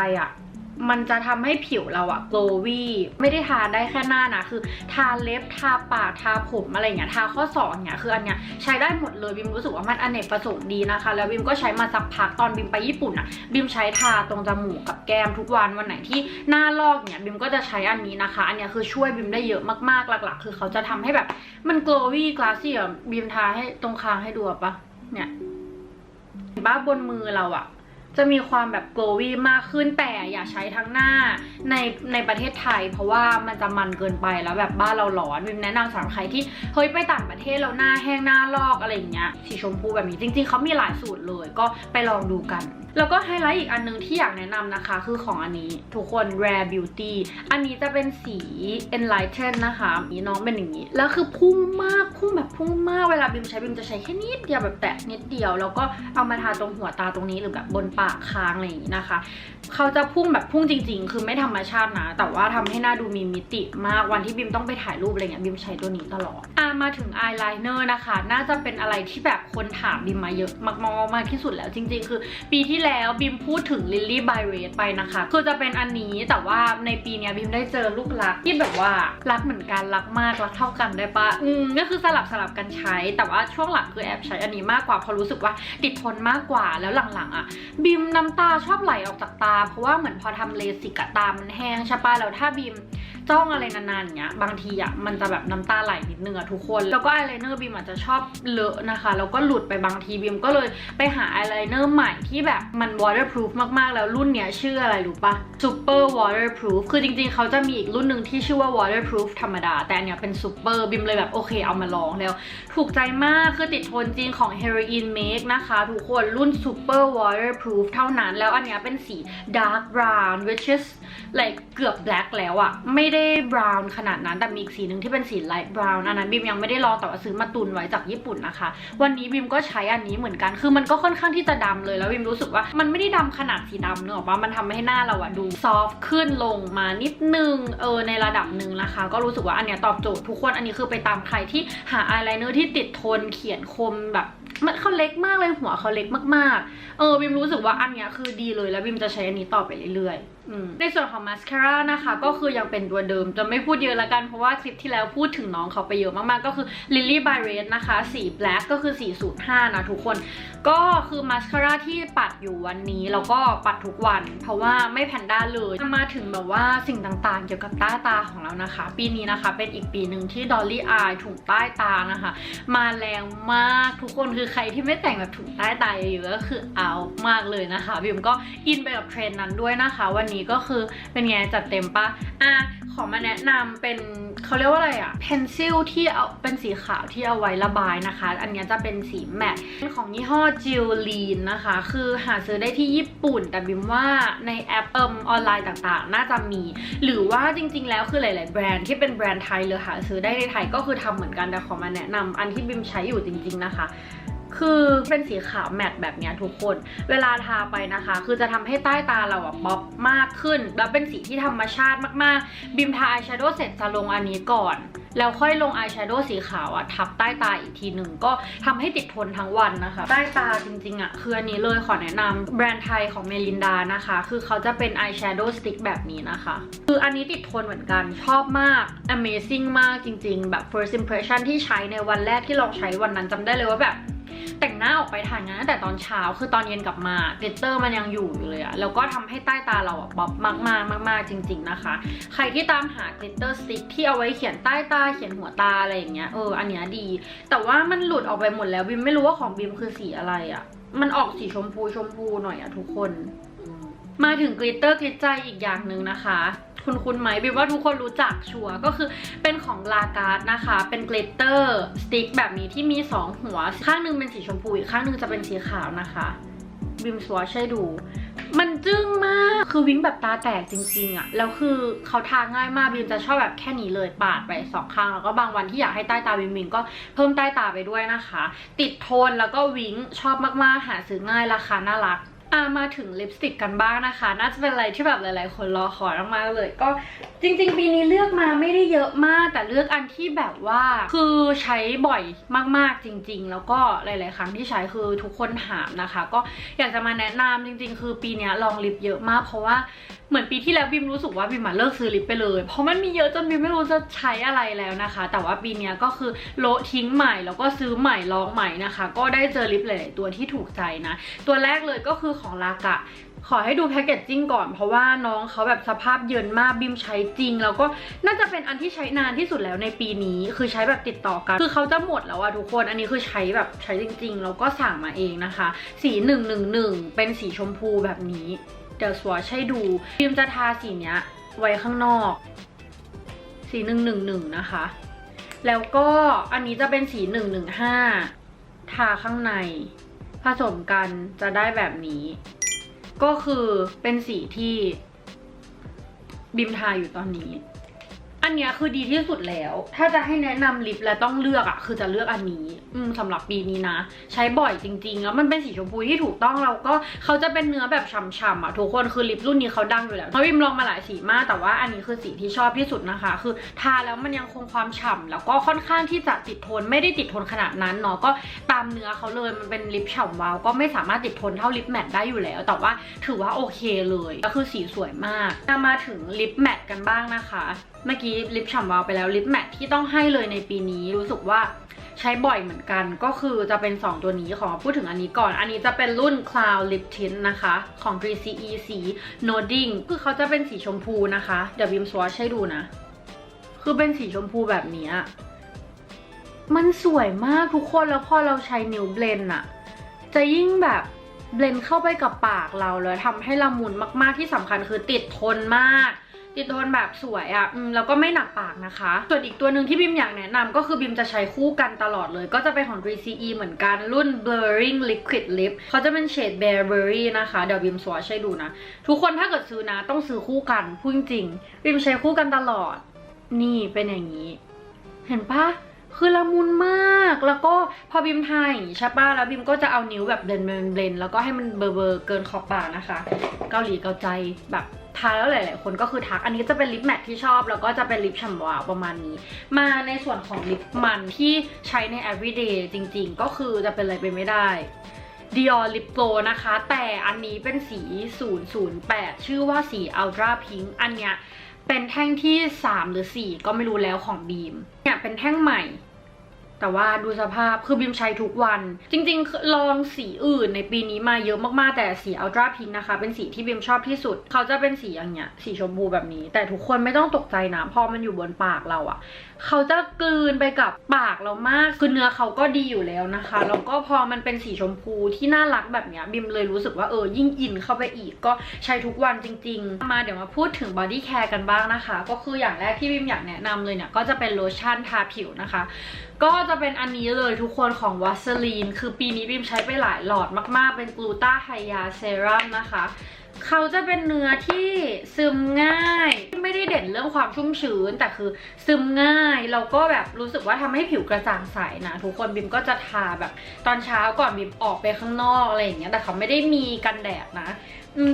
S1: มันจะทำให้ผิวเราglowy ไม่ได้ทาได้แค่หน้านะคือทาเล็บทาปากทาผมอะไรเงี้ยทาข้อศอกเงี้ยคืออันเนี้ยใช้ได้หมดเลยบิมรู้สึกว่ามันอเนกประสงค์ดีนะคะแล้วบิมก็ใช้มาสักพักตอนบิมไปญี่ปุ่นบิมใช้ทาตรงจมูกกับแก้มทุกวันไหนที่หน้าลอกเนี่ยบิมก็จะใช้อันนี้นะคะอันเนี้ยคือช่วยบิมได้เยอะมากๆหลักๆคือเขาจะทำให้แบบมัน glowy glassy บิมทาให้ตรงคางให้ดูปะเนี่ยบ้าบนมือเราจะมีความแบบ glowy มากขึ้นแต่อย่าใช้ทั้งหน้าในประเทศไทยเพราะว่ามันจะมันเกินไปแล้วแบบบ้านเราร้อนวิมแนะนำสำหรับใครที่เฮ้ยไปต่างประเทศแล้วหน้าแห้งหน้าลอกอะไรอย่างเงี้ยสีชมพูแบบนี้จริงๆเขามีหลายสูตรเลยก็ไปลองดูกันแล้วก็ไฮไลท์อีกอันนึงที่อยากแนะนำนะคะคือของอันนี้ทุกคน Rare Beauty อันนี้จะเป็นสี Enlighten นะคะนี่น้องเป็นอย่างนี้แล้วคือพุ่งมากพุ่งแบบพุ่งมากเวลาบิมใช้บิมจะใช้แค่นิดเดียวแบบแตะนิดเดียวแล้วก็เอามาทาตรงหัวตาตรงนี้หรือแบบบนป ากค้างอะไรอย่างนี้นะคะเขาจะพุ่งแบบพุ่งจริงๆคือไม่ธรรมชาตินะแต่ว่าทำให้หน้าดูมีมิติมากวันที่บิมต้องไปถ่ายรูปอะไรเงี้ยบิมใช้ตัวนี้ตลอดมาถึงอายไลเนอร์นะคะน่าจะเป็นอะไรที่แบบคนถามบิมมาเยอะมากที่สุดแล้วจริงๆคือปีที่แล้วบิมพูดถึง Lily by Red ไปนะคะคือจะเป็นอันนี้แต่ว่าในปีนี้บิมได้เจอลูกรักที่แบบว่ารักเหมือนกันรักมากรักเท่ากันได้ปะก็คือสลับกันใช้แต่ว่าช่วงหลังคือแอบใช้อันนี้มากกว่าเพราะรู้สึกว่าติดทนมากกว่าแล้วหลังๆบิมน้ำตาชอบไหลออกจากตาเพราะว่าเหมือนพอทำเลสิกตามันแห้งใช่ปะแล้วถ้าบิมจ้องอะไรนานๆอย่างเงี้ยบางทีมันจะแบบน้ำตาไหลนิดนึงทุกคนแล้วก็อายไลเนอร์บิมอาจจะชอบเลอะนะคะแล้วก็หลุดไปบางทีบิมก็เลยไปหาอายไลเนอร์ใหม่ที่แบบมัน waterproof มากๆแล้วรุ่นเนี้ยชื่ออะไรรู้ปะ super waterproof คือจริงๆเขาจะมีอีกรุ่นหนึ่งที่ชื่อว่า waterproof ธรรมดาแต่อันเนี้ยเป็น super บิมเลยแบบโอเคเอามาลองแล้วถูกใจมากคือติดทนจริงของ Heroin Make นะคะทุกคนรุ่น super waterproof เท่านั้นแล้วอันเนี้ยเป็นสี dark brown which is like เกือบ black แล้วไม่ได้ brown ขนาดนั้นแต่มีอีกสีหนึ่งที่เป็นสี light brown อันนั้นบิมยังไม่ได้ลองแต่ว่าซื้อมาตุนไว้จากญี่ปุ่นนะคะวันนี้บิมก็ใช้อันนี้เหมือนกันคือมันก็ค่อนข้างที่จะดำเลยแล้วบิมรู้สึกว่ามันไม่ได้ดำขนาดสีดำเนอะว่ามันทำให้หน้าเราดูซอฟต์ขึ้นลงมานิดนึงในระดับหนึ่งนะคะก็รู้สึกว่าอันเนี้ยตอบโจทย์ทุกคนอันนี้คือไปตามใครที่หาอายไลเนอร์ที่ติดทนเขียนคมแบบมันเขาเล็กมากเลยหัวเขาเล็กมากๆบิมรู้สึกว่าอันเนี้ยคือดีเลยแล้วบิมจะใช้อันนี้ต่อไปเรื่อยๆในส่วนของมาสคาร่านะคะก็คือยังเป็นตัวเดิมจะไม่พูดเยอะละกันเพราะว่าคลิปที่แล้วพูดถึงน้องเขาไปเยอะมากๆก็คือ Lily by Red นะคะสี black ก็คือ405นะทุกคนก็คือมาสคาร่าที่ปัดอยู่วันนี้แล้วก็ปัดทุกวันเพราะว่าไม่แพนด้าเลยมาถึงแบบว่าสิ่งต่างๆเกี่ยวกับใต้ตาของเรานะคะปีนี้นะคะเป็นอีกปีหนึ่งที่ Dolly Eye ถุงใต้ตานะคะมาแรงมากทุกคนคือใครที่ไม่แต่งแบบถุงใต้ตาเยอะก็คือเอามากเลยนะคะบิมก็อินไปกับเทรนด์นั้นด้วยนะคะวันนี้ก็คือเป็นไงจัดเต็มปะขอมาแนะนำเป็นเขาเรียกว่าอะไรเพนซิลที่เอาเป็นสีขาวที่เอาไว้ระบายนะคะอันนี้จะเป็นสีแมตต์ของยี่ห้อจิลลีนนะคะคือหาซื้อได้ที่ญี่ปุ่นแต่บิมว่าในแอปออนไลน์ต่างๆน่าจะมีหรือว่าจริงๆแล้วคือหลายๆแบรนด์ที่เป็นแบรนด์ไทยเลยหาซื้อได้ในไทยก็คือทำเหมือนกันแต่ขอมาแนะนำอันที่บิมใช้อยู่จริงๆนะคะคือเป็นสีขาวแมตต์แบบนี้ทุกคนเวลาทาไปนะคะคือจะทำให้ใต้ตาเราป๊อปมากขึ้นแล้วเป็นสีที่ธรรมชาติมากๆบิมทาอายแชโดว์เสร็จจะลงอันนี้ก่อนแล้วค่อยลงอายแชโดว์สีขาวทับใต้ตาอีกทีหนึ่งก็ทำให้ติดทนทั้งวันนะคะใต้ตาจริงๆคืออันนี้เลยขอแนะนำแบรนด์ไทยของเมลินดานะคะคือเขาจะเป็นอายแชโดว์สติ๊กแบบนี้นะคะคืออันนี้ติดทนเหมือนกันชอบมาก amazing มากจริงๆแบบ first impression ที่ใช้ในวันแรกที่ลองใช้วันนั้นจำได้เลยว่าแบบแต่งหน้าออกไปถ่ายงานตั้งแต่ตอนเช้าคือตอนเย็นกลับมากลิตเตอร์มันยังอยู่เลยแล้วก็ทำให้ใต้ตาเราป๊อปมากๆจริงๆนะคะใครที่ตามหากลิตเตอร์สติ๊กที่เอาไว้เขียนใต้ตาเขียนหัวตาอะไรอย่างเงี้ยอันเนี้ยดีแต่ว่ามันหลุดออกไปหมดแล้วบิมไม่รู้ว่าของบิมคือสีอะไรมันออกสีชมพูหน่อยทุกคนมาถึงกลิตเตอร์กลิตใจอีกอย่างหนึ่งนะคะคุณไหมบิมว่าทุกคนรู้จักชัวร์ก็คือเป็นของลาการ์ดนะคะเป็นกลิตเตอร์สติ๊กแบบนี้ที่มี2หัวข้างนึงเป็นสีชมพูอีกข้างนึงจะเป็นสีขาวนะคะบิมสวอชให้ดูมันจึ้งมากคือวิ้งแบบตาแตกจริงๆแล้วคือเขาทาง่ายมากบิมจะชอบแบบแค่นี้เลยปาดไป2ข้างแล้วก็บางวันที่อยากให้ใต้ตาวิงก็เพิ่มใต้ตาไปด้วยนะคะติดทนแล้วก็วิ้งชอบมากๆหาซื้อง่ายราคาน่ารักมาถึงลิปสติกกันบ้างนะคะน่าจะเป็นอะไรที่แบบหลายๆคนรอคอยมากๆเลยก็จริงๆปีนี้เลือกมาไม่ได้เยอะมากแต่เลือกอันที่แบบว่าคือใช้บ่อยมากๆจริงๆแล้วก็หลายๆครั้งที่ใช้คือทุกคนถามนะคะก็อยากจะมาแนะนำจริงๆคือปีนี้ลองลิปเยอะมากเพราะว่าเหมือนปีที่แล้วบิมรู้สึกว่าบิมเลิกซื้อลิปไปเลยเพราะมันมีเยอะจนบิมไม่รู้จะใช้อะไรแล้วนะคะแต่ว่าปีนี้ก็คือโละทิ้งใหม่แล้วก็ซื้อใหม่ลองใหม่นะคะก็ได้เจอลิปหลายๆตัวที่ถูกใจนะตัวแรกเลยก็คือของลากะขอให้ดูแพคเกจจิ้งก่อนเพราะว่าน้องเขาแบบสภาพเยินมากบิมใช้จริงแล้วก็น่าจะเป็นอันที่ใช้นานที่สุดแล้วในปีนี้คือใช้แบบติดต่อกันคือเขาจะหมดแล้วทุกคนอันนี้คือใช้แบบใช้จริงๆแล้วก็สั่งมาเองนะคะสี111เป็นสีชมพูแบบนี้เดี๋ยวสวอชให้ดูบิมจะทาสีเนี้ยไว้ข้างนอกสี111นะคะแล้วก็อันนี้จะเป็นสี115ทาข้างในผสมกันจะได้แบบนี้ก็คือเป็นสีที่บิมทาอยู่ตอนนี้ อันเนี้ยคือดีที่สุดแล้วถ้าจะให้แนะนำลิปและต้องเลือกคือจะเลือกอันนี้สำหรับปีนี้นะใช้บ่อยจริงๆแล้วมันเป็นสีชมพูที่ถูกต้องแล้วก็เขาจะเป็นเนื้อแบบฉ่ำๆทุกคนคือลิปรุ่นนี้เขาดังอยู่แล้วเพราะวิมลองมาหลายสีมากแต่ว่าอันนี้คือสีที่ชอบที่สุดนะคะคือทาแล้วมันยังคงความฉ่ำแล้วก็ค่อนข้างที่จะติดทนไม่ได้ติดทนขนาดนั้นเนาะก็ตามเนื้อเขาเลยมันเป็นลิปฉ่ำวาวก็ไม่สามารถติดทนเท่าลิปแมทได้อยู่แล้วแต่ว่าถือว่าโอเคเลยก็คือสีสวยมากมาถึงลิปแมทกันบ้างนะคะเมื่อกี้ลิปฉ่ำวาวไปแล้วลิปแมทที่ต้องให้เลยในปีนี้รู้สึกว่าใช้บ่อยเหมือนกันก็คือจะเป็น2ตัวนี้ขอพูดถึงอันนี้ก่อนอันนี้จะเป็นรุ่น Cloud Lip Tint นะคะของ 3CE สี Noding คือเขาจะเป็นสีชมพูนะคะเดี๋ยวบิมสวอชให้ดูนะคือเป็นสีชมพูแบบนี้มันสวยมากทุกคนแล้วพอเราใช้นิ้วเบลนจะยิ่งแบบเบลนเข้าไปกับปากเราเลยทำให้ละมุนมากๆที่สำคัญคือติดทนมากติดทนแบบสวยแล้วก็ไม่หนักปากนะคะส่วนอีกตัวหนึ่งที่บิมอยากแนะนำก็คือบิมจะใช้คู่กันตลอดเลยก็จะเป็นของ 3CE เหมือนกันรุ่น Blurring Liquid Lip เขาจะเป็นเฉด Bearberry นะคะเดี๋ยวบิมสวอชให้ดูนะทุกคนถ้าเกิดซื้อนะต้องซื้อคู่กันพูดจริงบิมใช้คู่กันตลอดนี่เป็นอย่างนี้เห็นปะคือละมุนมากแล้วก็พอบิมทาอย่างนี้ใช่ป่ะแล้วบิมก็จะเอานิ้วแบบเบลนแล้วก็ให้มันเบอร์เกินขอบปากนะคะเกาหลีเกาใจแบบทาแล้วหลายๆคนก็คือทักอันนี้จะเป็นลิปแมทที่ชอบแล้วก็จะเป็นลิปฉ่ำวาวประมาณนี้มาในส่วนของลิปมันที่ใช้ใน everyday จริงๆก็คือจะเป็นอะไรไปไม่ได้ Dior Lip Glow นะคะแต่อันนี้เป็นสี 008 ชื่อว่าสี Ultra Pink อันเนี้ยเป็นแท่งที่3หรือ4ก็ไม่รู้แล้วของบีมเนี่ยเป็นแท่งใหม่แต่ว่าดูสภาพคือบิมใช้ทุกวันจริงๆลองสีอื่นในปีนี้มาเยอะมากๆแต่สี Ultra Pink นะคะเป็นสีที่บิมชอบที่สุดเขาจะเป็นสีอย่างเงี้ยสีชมพูแบบนี้แต่ทุกคนไม่ต้องตกใจนะพอมันอยู่บนปากเราเขาจะกลืนไปกับปากเรามากคือเนื้อเขาก็ดีอยู่แล้วนะคะแล้วก็พอมันเป็นสีชมพูที่น่ารักแบบเนี้ยบิมเลยรู้สึกว่ายิ่งอินเข้าไปอีกก็ใช้ทุกวันจริงๆมาเดี๋ยวมาพูดถึง body care กันบ้างนะคะก็คืออย่างแรกที่บิมอยากแนะนำเลยเนี่ยก็จะเป็นโลชั่นทาผิวนะคะก็จะเป็นอันนี้เลยทุกคนของวัสลีนคือปีนี้บิมใช้ไปหลายหลอดมากๆเป็นกลูตาไฮยาเซรั่มนะคะเขาจะเป็นเนื้อที่ซึมง่ายไม่ได้เด่นเรื่องความชุ่มชื้นแต่คือซึมง่ายแล้วก็แบบรู้สึกว่าทำให้ผิวกระจ่างใสนะทุกคนบิมก็จะทาแบบตอนเช้าก่อนบิมออกไปข้างนอกอะไรอย่างเงี้ยแต่เขาไม่ได้มีกันแดดนะ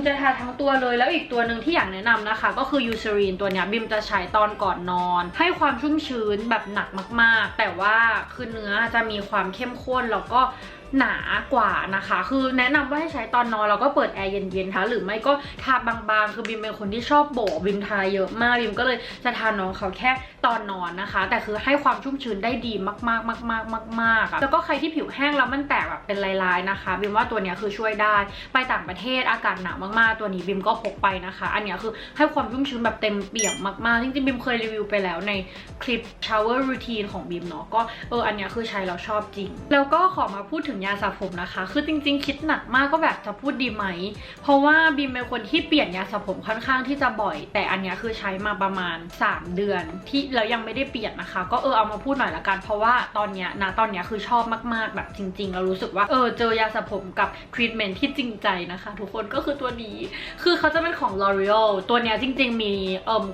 S1: จะทาทั้งตัวเลยแล้วอีกตัวหนึ่งที่อยากแนะนำนะคะก็คือยูเซรีนตัวเนี้ยบิมจะใช้ตอนก่อนนอนให้ความชุ่มชื้นแบบหนักมากๆแต่ว่าคือเนื้อจะมีความเข้มข้นแล้วก็หนากว่านะคะคือแนะนำว่าให้ใช้ตอนนอนแล้วก็เปิดแอร์เย็นๆค่ะหรือไม่ก็ทาบางๆคือบิมเป็นคนที่ชอบโบบิมทาเยอะมากบิมก็เลยจะทาน้องเขาแค่ตอนนอนนะคะแต่คือให้ความชุ่มชื้นได้ดีมากๆแล้วก็ใครที่ผิวแห้งแล้วมันแตกแบบเป็นลายๆนะคะบิมว่าตัวเนี้ยคือช่วยได้ไปต่างประเทศอากาศหนาวมากๆตัวนี้บิมก็พกไปนะคะอันเนี้ยคือให้ความชุ่มชื้นแบบเต็มเปี่ยมมากๆจริงๆบิมเคยรีวิวไปแล้วในคลิป shower routine ของบิมเนาะก็อันเนี้ยคือใช้แล้วชอบจริงแล้วก็ขอมาพูดถึงยาสระผมนะคะคือจริงๆคิดหนักมากก็แบบจะพูดดีไหมเพราะว่าบิมเป็นคนที่เปลี่ยนยาสระผมค่อนข้างที่จะบ่อยแต่อันเนี้ยคือใช้มาประมาณ3 เดือนที่แล้วยังไม่ได้เปลี่ยนนะคะก็เอามาพูดหน่อยละกันเพราะว่าตอนเนี้ยคือชอบมากๆแบบจริงๆเรารู้สึกว่าเจอยาสระผมกับทรีทเมนต์ที่จริงใจนะคะทุกคนก็คือตัวนี้คือเขาจะเป็นของ L'Oreal ตัวเนี้ยจริงๆมี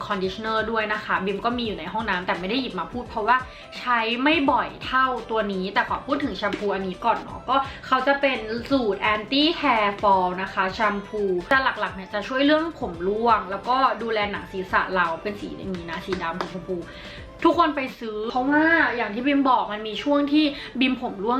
S1: คอนดิชเนอร์ด้วยนะคะบิมก็มีอยู่ในห้องน้ำแต่ไม่ได้หยิบมาพูดเพราะว่าใช้ไม่บ่อยเท่าตัวนี้แต่ขอพูดถึงแชมพูอันนี้ก่อนเนาะก็เขาจะเป็นสูตร anti hair fall นะคะแชมพูแต่หลักๆเนี่ยจะช่วยเรื่องผมร่วงแล้วก็ดูแลหนังศีรษะเราเป็นสีอย่างนี้นะสีดำสีชมพูทุกคนไปซื้อเพราะว่าอย่างที่บิมบอกมันมีช่วงที่บิมผมร่วง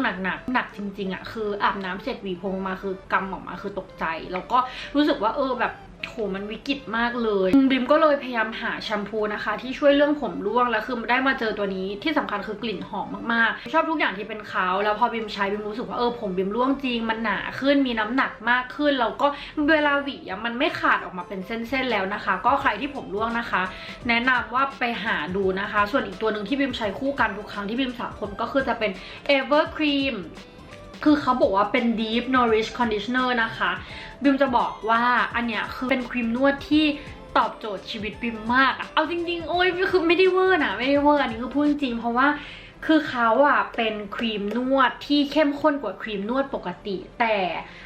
S1: หนักจริงๆคืออาบน้ำเสร็จหวีผมมาคือกำออกมาคือตกใจแล้วก็รู้สึกว่าแบบโหมันวิกฤตมากเลยบิมก็เลยพยายามหาแชมพูนะคะที่ช่วยเรื่องผมร่วงแล้วคือได้มาเจอตัวนี้ที่สำคัญคือกลิ่นหอมมากๆชอบทุกอย่างที่เป็นเขาแล้วพอบิมใช้บิมรู้สึกว่าผมบิมร่วงจริงมันหนาขึ้นมีน้ำหนักมากขึ้นแล้วก็เวลาหวีมันไม่ขาดออกมาเป็นเส้นๆแล้วนะคะก็ใครที่ผมร่วงนะคะแนะนำว่าไปหาดูนะคะส่วนอีกตัวหนึ่งที่บิมใช้คู่กันทุกครั้งที่บิมสระผมก็คือจะเป็น Evercreamคือเขาบอกว่าเป็น Deep Nourish Conditioner นะคะบิมจะบอกว่าอันเนี้ยคือเป็นครีมนวดที่ตอบโจทย์ชีวิตบิมมากเอาจริงๆคือไม่ได้เวอร์นะไม่ได้เวอร์อันนี้คือพูดจริงเพราะว่า คือเขาอะเป็นครีมนวดที่เข้มข้นกว่าครีมนวดปกติแต่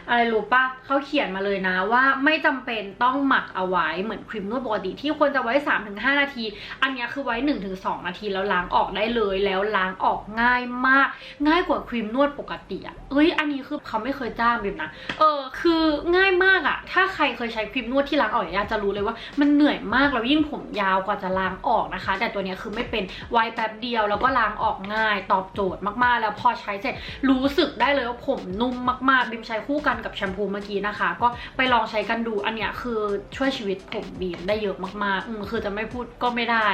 S1: อะไรรู้ปะเขาเขียนมาเลยนะว่าไม่จำเป็นต้องหมักเอาไว้เหมือนครีมนวดปกติที่ควรจะไว้ 3-5 นาทีอันนี้คือไว้ 1-2 นาทีแล้วล้างออกได้เลยแล้วล้างออกง่ายมากง่ายกว่าครีมนวดปกติอะอันนี้คือเขาไม่เคยจ้างแบบนะคือง่ายมากอะถ้าใครเคยใช้ครีมนวดที่ล้างออกอยากจะรู้เลยว่ามันเหนื่อยมากแล้วยิ่งผมยาวกว่าจะล้างออกนะคะแต่ตัวนี้คือไม่เป็นไว้แป๊บเดียวแล้วก็ล้างออกง่ายตอบโจทย์มากๆแล้วพอใช้เสร็จรู้สึกได้เลยว่าผมนุ่มมากๆบิมใช้คู่กันกับแชมพูเมื่อกี้นะคะก็ไปลองใช้กันดูอันเนี้ยคือช่วยชีวิตผมบิมได้เยอะมากๆคือจะไม่พูดก็ไม่ได้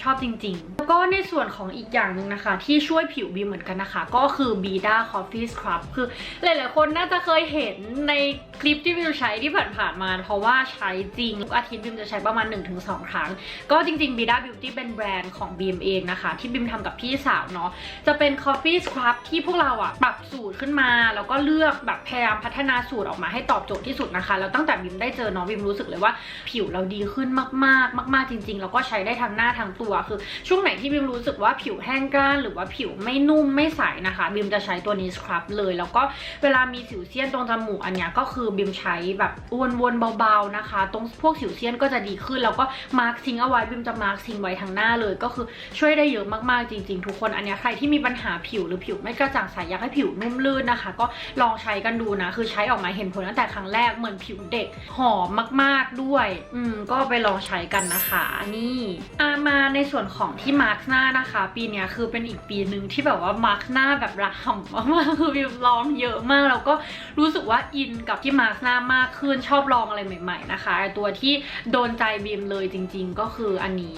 S1: ชอบจริงๆแล้วก็ในส่วนของอีกอย่างหนึ่งนะคะที่ช่วยผิวบิมเหมือนกันนะคะก็คือ Bida Coffee Scrub คือหลายๆคนน่าจะเคยเห็นในคลิปที่บิมใช้ที่ผ่านๆมาเพราะว่าใช้จริงทุกอาทิตย์บิมจะใช้ประมาณ 1-2 ครั้งก็จริงๆ Bida Beauty เป็นแบรนด์ของบิมเองนะคะที่บิมทำกับพี่สาวเนาะจะเป็น Coffee Scrub ที่พวกเราอะปรับสูตรขึ้นมาแล้วก็เลือกแบบพยายามพัฒนาสูตรออกมาให้ตอบโจทย์ที่สุดนะคะแล้วตั้งแต่บิมได้เจอน้องบิมรู้สึกเลยว่าผิวเราดีขึ้นมากๆจริงๆแล้วก็ใช้ได้ทั้งหน้าทั้งตัวคือช่วงไหนที่บิมรู้สึกว่าผิวแห้งกร้านหรือว่าผิวไม่นุ่มไม่ใสนะคะบิมจะใช้ตัวนี้สครับเลยแล้วก็เวลามีสิวเซียนตรงจมูกอันเนี้ยก็คือบิมใช้แบบวนๆเบาๆนะคะตรงพวกสิวเซียนก็จะดีขึ้นแล้วก็มาร์คซิงเอาไว้บิมจะมาร์คซิงไว้ทั้งหน้าเลยก็คือช่วยได้เยอะมากๆจริงๆทุกคนอันเนี้ยใครที่มีปัญหาผิวหรือผิวไม่กระจ่างใสอยากให้ผิวนุ่มลื่นนะคะก็ลองใช้กันดูนะคือใช้ออกมาเห็นผลตั้งแต่ครั้งแรกเหมือนผิวเด็กหอมมากๆด้วยก็ไปลองใช้กันนะคะนี่มาในส่วนของที่มาร์คหน้านะคะปีนี้คือเป็นอีกปีหนึ่งที่แบบว่ามาร์คหน้าแบบระห่ำมากๆคือบิมลองเยอะมากแล้วก็รู้สึกว่าอินกับที่มาร์คหน้ามากขึ้นชอบลองอะไรใหม่ๆนะคะตัวที่โดนใจบิมเลยจริงๆก็คืออันนี้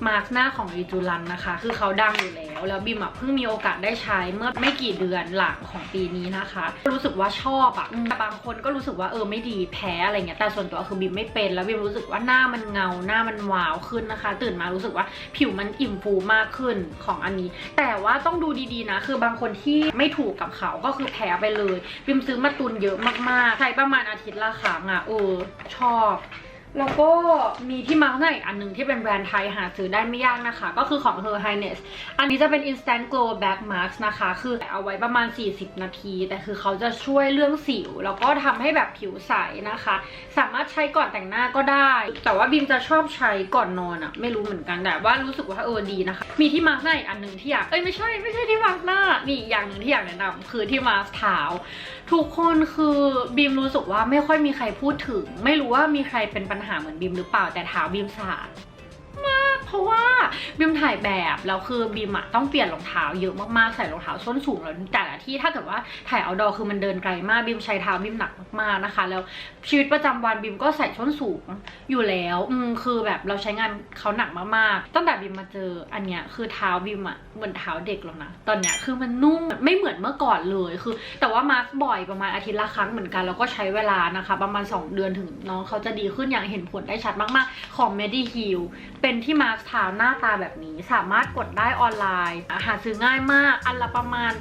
S1: มาร์คหน้าของริจูรันนะคะคือเขาดังอยู่แล้วบิมเพิ่งมีโอกาสได้ใช้เมื่อไม่กี่เดือนหลังของปีนี้นะคะรู้สึกว่าชอบแต่บางคนก็รู้สึกว่าไม่ดีแพ้อะไรเงี้ยแต่ส่วนตัวคือบิมไม่เป็นแล้วบิมรู้สึกว่าหน้ามันเงาหน้ามันวาวขึ้นนะคะตื่นมารู้สึกว่าผิวมันอิ่มฟูมากขึ้นของอันนี้แต่ว่าต้องดูดีๆนะคือบางคนที่ไม่ถูกกับเขาก็คือแพ้ไปเลยบิมซื้อมาตุนเยอะมากๆใช้ประมาณอาทิตย์ละครั้งชอบแล้วก็มีที่มาร์คหน้าอีกอันนึงที่เป็นแบรนด์ไทยหาซื้อได้ไม่ยากนะคะก็คือของ Her Highness อันนี้จะเป็น Instant Glow Back Mask นะคะคือเอาไว้ประมาณ40 นาทีแต่คือเขาจะช่วยเรื่องสิวแล้วก็ทำให้แบบผิวใสนะคะสามารถใช้ก่อนแต่งหน้าก็ได้แต่ว่าบิมจะชอบใช้ก่อนนอนไม่รู้เหมือนกันแต่ว่ารู้สึกว่าดีนะคะมีที่มาร์คหน้าอีกอันนึงที่อยากไม่ใช่ที่มาร์คหน้านี่อย่างหนึ่งที่อยากแนะนำคือที่มาร์คเท้าทุกคนคือบิมรู้สึกว่าไม่ค่อยมีใครพูดถึงไม่รู้ว่ามีใครเป็นปัญหาเหมือนบิมหรือเปล่าแต่เท้าบิมสะอาดมากเพราะว่าบิมถ่ายแบบแล้วคือบิมต้องเปลี่ยนรองเท้าเยอะมากๆใส่รองเท้าส้นสูงแล้วแต่ละที่ถ้าเกิดว่าถ่ายเอาท์ดอร์คือมันเดินไกลมากบิมใช้เท้าบิมหนักมากๆนะคะแล้วชีวิตประจำวันบิมก็ใส่ส้นสูงอยู่แล้วคือแบบเราใช้งานเขาหนักมากๆตั้งแต่บิมมาเจออันเนี้ยคือเท้าบิมเหมือนเท้าเด็กแล้วนะตอนเนี้ยคือมันนุ่มไม่เหมือนเมื่อก่อนเลยคือแต่ว่ามาร์คบ่อยประมาณอาทิตย์ละครั้งเหมือนกันแล้วก็ใช้เวลานะคะประมาณ2 เดือนถึงน้องเขาจะดีขึ้นอย่างเห็นผลได้ชัดมากๆของ Mediheal เป็นที่มาร์คเท้าหน้าตาแบบนี้สามารถกดได้ออนไลน์หาซื้อง่ายมากอันละประมาณ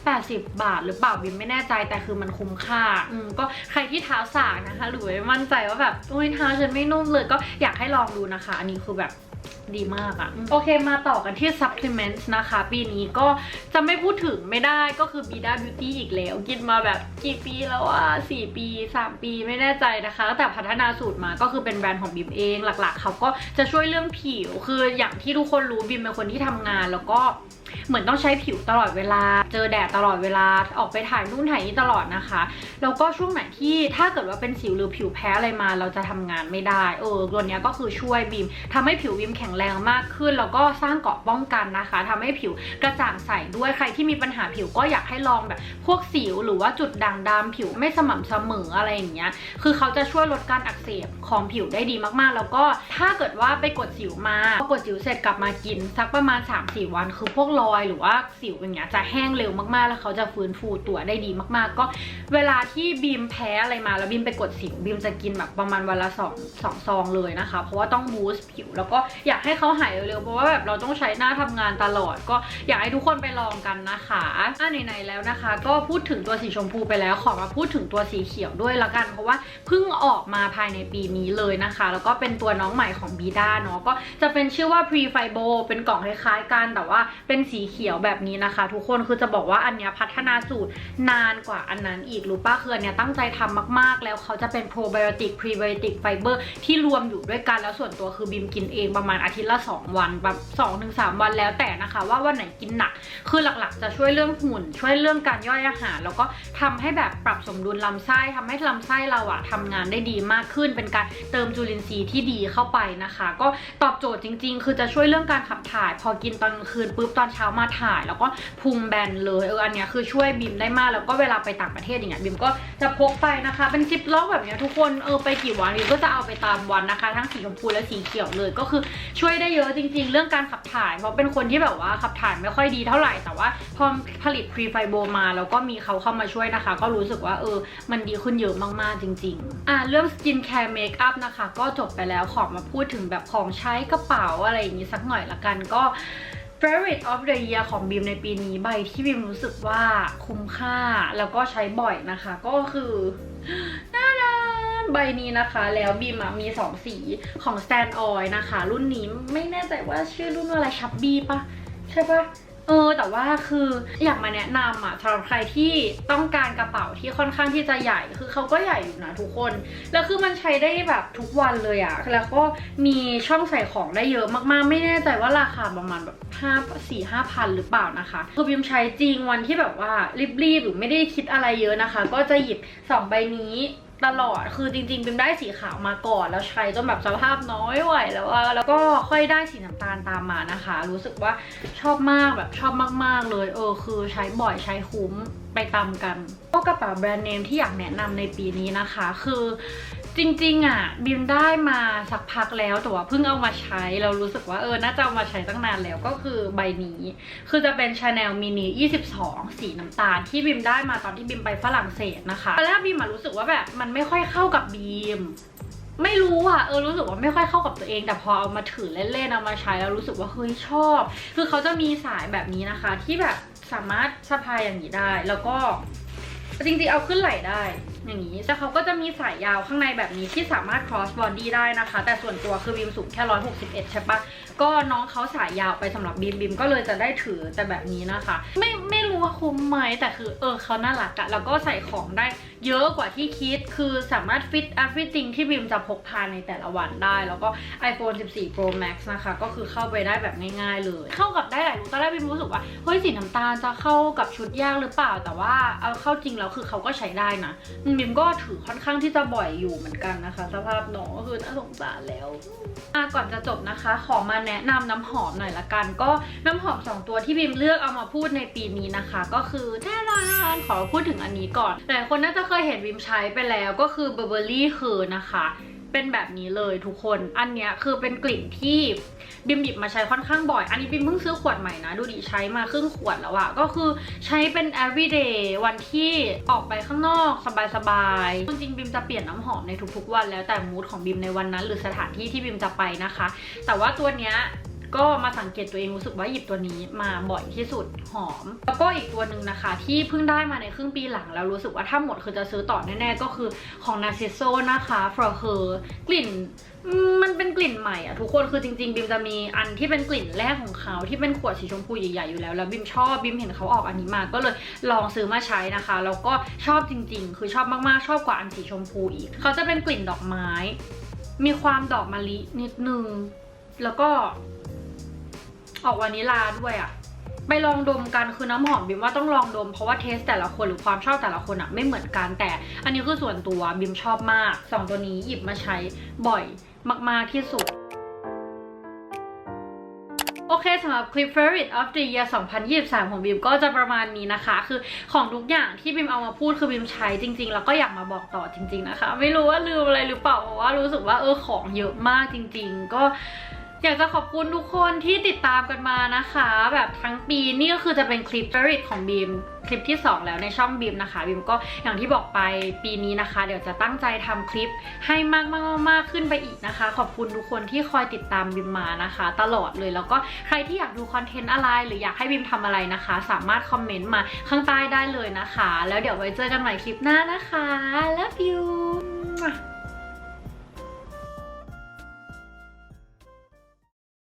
S1: 80 บาทหรือเปล่าบิมไม่แน่ใจแต่คือมันคุ้มค่าก็ใครที่เท้าสากนะคะหรือไม่มั่นใจว่าแบบเท้าฉันไม่นุ่มเลยก็อยากให้ลองดูนะคะอันนี้คือแบบดีมากโอเคมาต่อกันที่ supplements นะคะปีนี้ก็จะไม่พูดถึงไม่ได้ก็คือ Bida Beauty อีกแล้วกินมาแบบกี่ปีแล้ว4 ปี 3 ปีไม่แน่ใจนะคะแต่พัฒนาสูตรมาก็คือเป็นแบรนด์ของบิมเองหลักๆเขาก็จะช่วยเรื่องผิวคืออย่างที่ทุกคนรู้บิมเป็นคนที่ทำงานแล้วก็เหมือนต้องใช้ผิวตลอดเวลาเจอแดดตลอดเวลาออกไปถ่ายนู่นถ่ายนี่ตลอดนะคะแล้วก็ช่วงไหนที่ถ้าเกิดว่าเป็นสิวหรือผิวแพ้อะไรมาเราจะทำงานไม่ได้ตัวเนี้ยก็คือช่วยบิมทำให้ผิวบิมแข็งแรงมากขึ้นแล้วก็สร้างเกราะป้องกันนะคะทำให้ผิวกระจ่างใสด้วยใครที่มีปัญหาผิวก็อยากให้ลองแบบพวกสิวหรือว่าจุดด่างดำผิวไม่สม่ำเสมออะไรอย่างเงี้ยคือเขาจะช่วยลดการอักเสบของผิวได้ดีมากๆแล้วก็ถ้าเกิดว่าไปกดสิวมากดสิวเสร็จกลับมากินสักประมาณ 3-4 วันคือพวกรอยหรือว่าสิวอย่างเงี้ยจะแห้งเร็วมากๆแล้วเขาจะฟื้นฟูตัวได้ดีมากๆก็เวลาที่บีมแพ้อะไรมาแล้วบีมไปกดสิวบีมจะกินแบบประมาณวันละ2 ซองเลยนะคะเพราะว่าต้องบูสต์ผิวแล้วก็อยากให้เขาหายเร็วๆเพราะว่าแบบเราต้องใช้หน้าทำงานตลอดก็อยากให้ทุกคนไปลองกันนะคะไหนๆแล้วนะคะก็พูดถึงตัวสีชมพูไปแล้วขอมาพูดถึงตัวสีเขียวด้วยละกันเพราะว่าเพิ่งออกมาภายในปีนี้เลยนะคะแล้วก็เป็นตัวน้องใหม่ของ Bida เนาะก็จะเป็นชื่อว่า Pre Fibo เป็นกล่องคล้ายๆกันแต่ว่าเป็น สีเขียวแบบนี้นะคะทุกคนคือจะบอกว่าอันเนี้ยพัฒนาสูตรนานกว่าอันนั้นอีกรู้ป่ะคืออันเนี้ยตั้งใจทำมากๆแล้วเขาจะเป็นโปรไบโอติกพรีไบโอติกไฟเบอร์ที่รวมอยู่ด้วยกันแล้วส่วนตัวคือบิมกินเองประมาณอาทิตย์ละ2 วันแบบ2-3 วันแล้วแต่นะคะว่าวันไหนกินหนักคือหลักๆจะช่วยเรื่องหุ่นช่วยเรื่องการย่อยอาหารแล้วก็ทำให้แบบปรับสมดุลลำไส้ทำให้ลำไส้เราอะทำงานได้ดีมากขึ้นเป็นการเติมจุลินทรีย์ที่ดีเข้าไปนะคะก็ตอบโจทย์จริงๆคือจะช่วยเรื่องการขับถ่ายพอกินตอนกลางคืนปุ๊บตอนเช้ามาถ่ายแล้วก็พุงแบนเลยอันเนี้ยคือช่วยบิมได้มากแล้วก็เวลาไปต่างประเทศอย่างเงี้ยบิมก็จะพกไปนะคะเป็นซิปล็อกแบบนี้ทุกคนไปกี่วันบิมก็จะเอาไปตามวันนะคะทั้งสีชมพูและสีเขียวเลยก็คือช่วยได้เยอะจริงๆเรื่องการขับถ่ายเพราะเป็นคนที่แบบว่าขับถ่ายไม่ค่อยดีเท่าไหร่แต่ว่าพอผลิตพรีไฟโบมาแล้วก็มีเขาเข้ามาช่วยนะคะก็รู้สึกว่ามันดีขึ้นเยอะมากๆจริงๆเรื่องสกินแคร์เมคอัพนะคะก็จบไปแล้วขอมาพูดถึงแบบของใช้กระเป๋าอะไรอย่างนี้สักหน่อยละกันก็ Favorite of the Year ของบีมในปีนี้ใบที่บีมรู้สึกว่าคุ้มค่าแล้วก็ใช้บ่อยนะคะก็คือน่ารักใบนี้นะคะแล้วบีมมี2สีของ Stand Oil นะคะรุ่นนี้ไม่แน่ใจว่าชื่อรุ่นอะไรชับบี้ปะใช่ปะแต่ว่าคืออยากมาแนะนำสำหรับใครที่ต้องการกระเป๋าที่ค่อนข้างที่จะใหญ่คือเขาก็ใหญ่อยู่นะทุกคนแล้วคือมันใช้ได้แบบทุกวันเลยแล้วก็มีช่องใส่ของได้เยอะมากๆไม่แน่ใจว่าราคาประมาณแบบ4-5 พันหรือเปล่านะคะคือบิมใช้จริงวันที่แบบว่ารีบๆหรือไม่ได้คิดอะไรเยอะนะคะก็จะหยิบ2 ใบนี้ตลอดคือจริงๆบิมได้สีขาวมาก่อนแล้วใช้จนแบบสภาพน้อยไหวแล้วก็ค่อยได้สีน้ำตาลตามมานะคะรู้สึกว่าชอบมากแบบชอบมากๆเลยคือใช้บ่อยใช้คุ้มไปตามกันก็กระเป๋าแบรนด์เนมที่อยากแนะนำในปีนี้นะคะคือจริงๆบิมได้มาสักพักแล้วแต่ว่าเพิ่งเอามาใช้เรารู้สึกว่าน่าจะเอามาใช้ตั้งนานแล้วก็คือใบนี้คือจะเป็น Chanel Mini 22สีน้ำตาลที่บิมได้มาตอนที่บิมไปฝรั่งเศสนะคะตอนแรกบิมรู้สึกว่าแบบมันไม่ค่อยเข้ากับบิมไม่รู้รู้สึกว่าไม่ค่อยเข้ากับตัวเองแต่พอเอามาถือเล่นๆเอามาใช้แล้วรู้สึกว่าเฮ้ยชอบคือเขาจะมีสายแบบนี้นะคะที่แบบสามารถสะพายอย่างนี้ได้แล้วก็จริงๆเอาขึ้นไหล่ได้อย่างนี้แต่เขาก็จะมีสายยาวข้างในแบบนี้ที่สามารถ cross body ได้นะคะแต่ส่วนตัวคือบิมสูงแค่161ใช่ปะก็น้องเขาสายยาวไปสำหรับบิมก็เลยจะได้ถือแต่แบบนี้นะคะไม่รู้ว่าคุ้มไหมแต่คือเขาน่ารักแล้วก็ใส่ของได้เยอะกว่าที่คิดคือสามารถ fit everything ที่บิมจะพกพาในแต่ละวันได้แล้วก็ iPhone 14 Pro Max นะคะก็คือเข้าไปได้แบบง่ายๆเลยเข้ากับได้หลายลุคตอนแรกบิมรู้สึกว่าเฮ้ยสีน้ำตาลจะเข้ากับชุดยากหรือเปล่าแต่ว่าเอาเข้าจริงแล้วคือเขาก็ใช้ได้นะบิมก็ถือค่อนข้างที่จะบ่อยอยู่เหมือนกันนะคะสภาพน้องก็คือน่าสงสารแล้วก่อนจะจบนะคะขอมาแนะนำน้ำหอมหน่อยละกันก็น้ำหอม2 ตัวที่บิมเลือกเอามาพูดในปีนี้นะคะก็คือแน่นอนขอพูดถึงอันนี้ก่อนหลายคนน่าจะเคยเห็นบิมใช้ไปแล้วก็คือ Burberry คือนะคะเป็นแบบนี้เลยทุกคนอันเนี้ยคือเป็นกลิ่นที่บิมหยิบมาใช้ค่อนข้างบ่อยอันนี้บิมเพิ่งซื้อขวดใหม่นะดูดิใช้มาครึ่งขวดแล้วก็คือใช้เป็น everyday วันที่ออกไปข้างนอกสบายๆจริงๆบิมจะเปลี่ยนน้ำหอมในทุกๆวันแล้วแต่มูดของบิมในวันนั้นหรือสถานที่ที่บิมจะไปนะคะแต่ว่าตัวเนี้ยก็มาสังเกตตัวเองรู้สึกว่าหยิบตัวนี้มาบ่อยที่สุดหอมแล้วก็อีกตัวหนึ่งนะคะที่เพิ่งได้มาในครึ่งปีหลังแล้วรู้สึกว่าถ้าหมดคือจะซื้อต่อแน่ๆก็คือของ Narciso นะคะ For Her กลิ่นมันเป็นกลิ่นใหม่ทุกคนคือจริงๆบิมจะมีอันที่เป็นกลิ่นแรกของเขาที่เป็นขวดสีชมพูใหญ่ๆอยู่แล้วบิมชอบบิมเห็นเขาออกอันนี้มาก็เลยลองซื้อมาใช้นะคะแล้วก็ชอบจริงๆคือชอบมากๆชอบกว่าอันสีชมพูอีกเขาจะเป็นกลิ่นดอกไม้มีความดอกมะลินิดนึงแล้วก็ออกวานิลาด้วยไปลองดมกันคือน้ำหอมบิมว่าต้องลองดมเพราะว่าเทสแต่ละคนหรือความชอบแต่ละคนไม่เหมือนกันแต่อันนี้คือส่วนตัวบิมชอบมาก2ตัวนี้หยิบมาใช้บ่อยมากๆที่สุดโอเคสำหรับคลิป Favorite of the Year 2023 ของบิมก็จะประมาณนี้นะคะคือของทุกอย่างที่บิมเอามาพูดคือบิมใช้จริงๆแล้วก็อยากมาบอกต่อจริงๆนะคะไม่รู้ว่าลืมอะไรหรือเปล่าเพราะว่ารู้สึกว่าของเยอะมากจริงๆก็อยากจะขอบคุณทุกคนที่ติดตามกันมานะคะแบบทั้งปีนี่ก็คือจะเป็นคลิป Favorite ของบีมคลิปที่2แล้วในช่องบีมนะคะบีมก็อย่างที่บอกไปปีนี้นะคะเดี๋ยวจะตั้งใจทำคลิปให้มากขึ้นไปอีกนะคะขอบคุณทุกคนที่คอยติดตามบีมมานะคะตลอดเลยแล้วก็ใครที่อยากดูคอนเทนต์อะไรหรืออยากให้บีมทำอะไรนะคะสามารถคอมเมนต์มาข้างใต้ได้เลยนะคะแล้วเดี๋ยวไว้เจอกันใหม่คลิปหน้านะคะ Love you